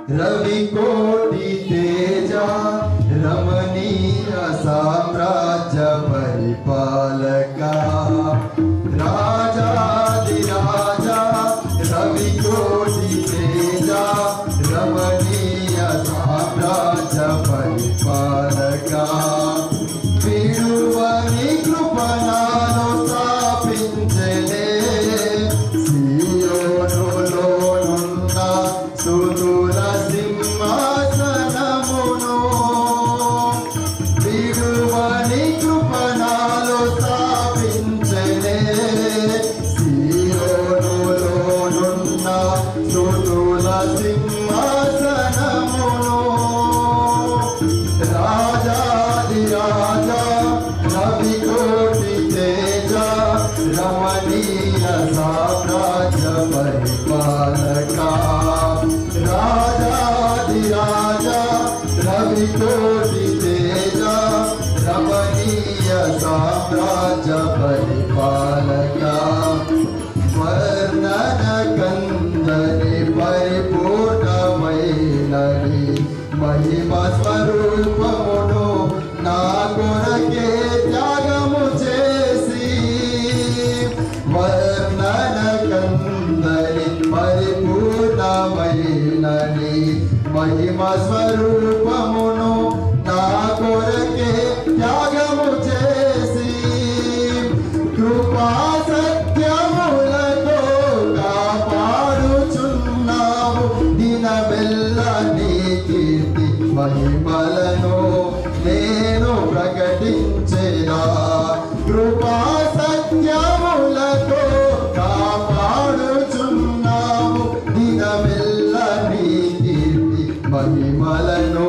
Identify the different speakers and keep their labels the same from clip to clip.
Speaker 1: रविकोटि तेजा रमणीय साम्राज्य परिपालका राजाधिराजा रविकोटि तेजा रमणीय साम्राज्य परिपालका విడువని కృపణాను స్థాపించలే సియోనులోనున్న సుతుల సింహాసనమును విడువని కృపణాలు స్థాపించలే సియోనులోనున్న సుతుల సింహాసనమును రాజాధిరాజా రవికోటి తేజా రమణీయ సామ్రాజ్య పరిపాలకా రాజాధిరాజా రవికోటి తేజా రమణీయ సామ్రాజ్య పరిపాలకా వర్ణన కందని పరిపూర్ణమైనది మహిమ స్వరూపమును నా కొరకే త్యాగము చేసి వర్ణన కందని పరిపూర్ణమైనది మహిమ స్వరూపమును నా కొరకే త్యాగము చేసి కృపా సత్యములతో కాపాడుచున్నావు దినమెల్ల నీ కీర్తి మహిమలను నేను ప్రకటించేదా కృపా సత్యములతో కాపాడుచున్నావు దినమెల్ల నీ కీర్తి మహిమలను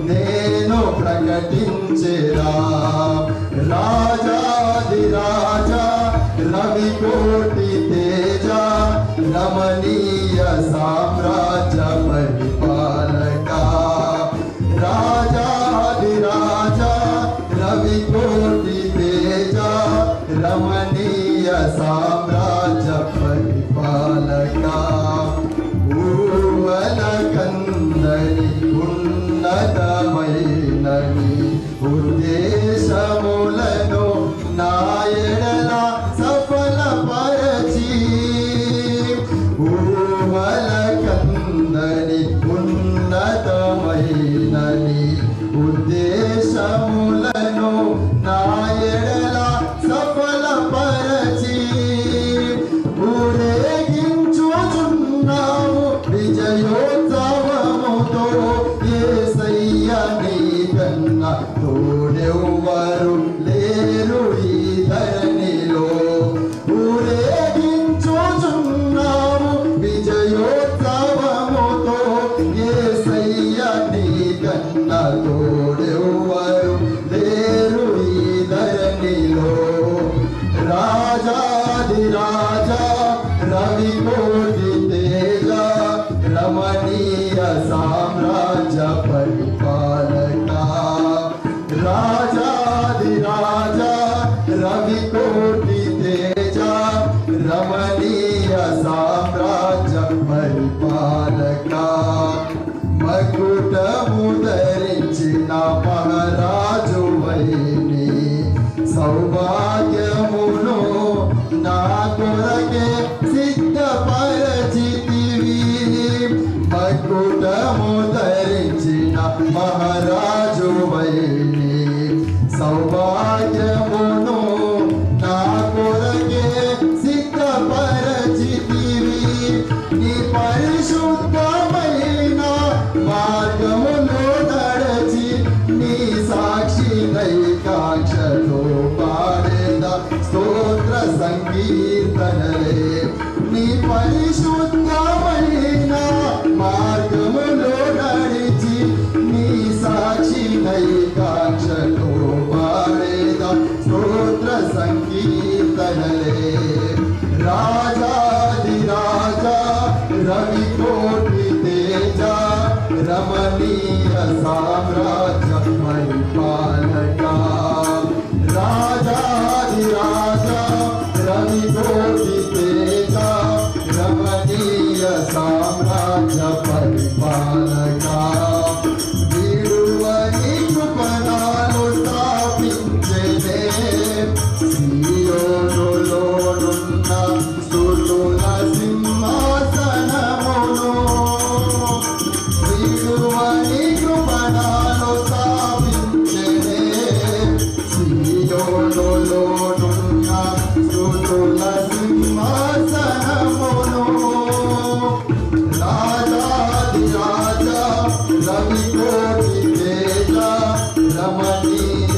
Speaker 1: నేను ప్రకటించేదా రాజాధిరాజా రవికోటి తేజా రమణీయ సామ్రాజ్య పరిపాలకా రాజాధిరాజా రవికోటి తేజా రమణీయ సామ్రాజ్య పరిపాలకా భూవన కందని ఉన్నతమైనని ఉద్దేశములను నా ఎడల సఫలపరచి భూవన కందని ఉన్నతమైనని ఉద్దేశములను నా ఎడల సఫలపరచి ఊరేగించుచున్నావు విజయోత్సవముతో యేసయ్య నీ కన్నా తోడెవ్వరు లేరు ఈ ధరణిలో ఊరేగించుచున్నావు విజయోత్సవముతో యేసయ్య నీ కన్నా తోడెవ్వరు లేరు ఈ ధరణిలో రాజాధిరాజా రవికోటి తేజా రమణీయ సామ్రాజ్య పరిపాలకా రాజాధిరాజా రవికోటి తేజా రమణీయ సామ్రాజ్య పరిపాలకా మకుటము ధరించిన మహారాజు వైని సౌభాగ్యమును నా కొరకే సిద్ధపరచితివి మకుటము ధరించిన మహారాజు వైని సౌభాగ్యమును నా కొరకే సిద్ధపరచితివి నీ పరిశుద్ధమైన మార్గములో నడచి నీ సాక్షి దైకాంక్షతో పాడేద స్తోత్ర సంకీర్తనలే నీ పరిశుద్ధమైన మార్గములో నడిచి నీ సాక్షి దైకాంక్షతో పాడేద స్తోత్ర సంకీర్తనలే రాజాధిరాజా రవికోటి తేజా రమణీయ సామ్రాజ్య పరిపాలకా రాజాధిరాజా రవికోటి తేజా రమణీయ సామ్రాజ్య పరిపాలక విడువని కృపణాలు స్థాపించెనే సియోనులోనున్న స్తుతుల సింహాసనమును విడువని కృపణాలు స్థాపించెనే సియోనులోనున్న స్తుతుల సింహాసనమును రాజాది రాజా రవికోటి తేజ రమణీయ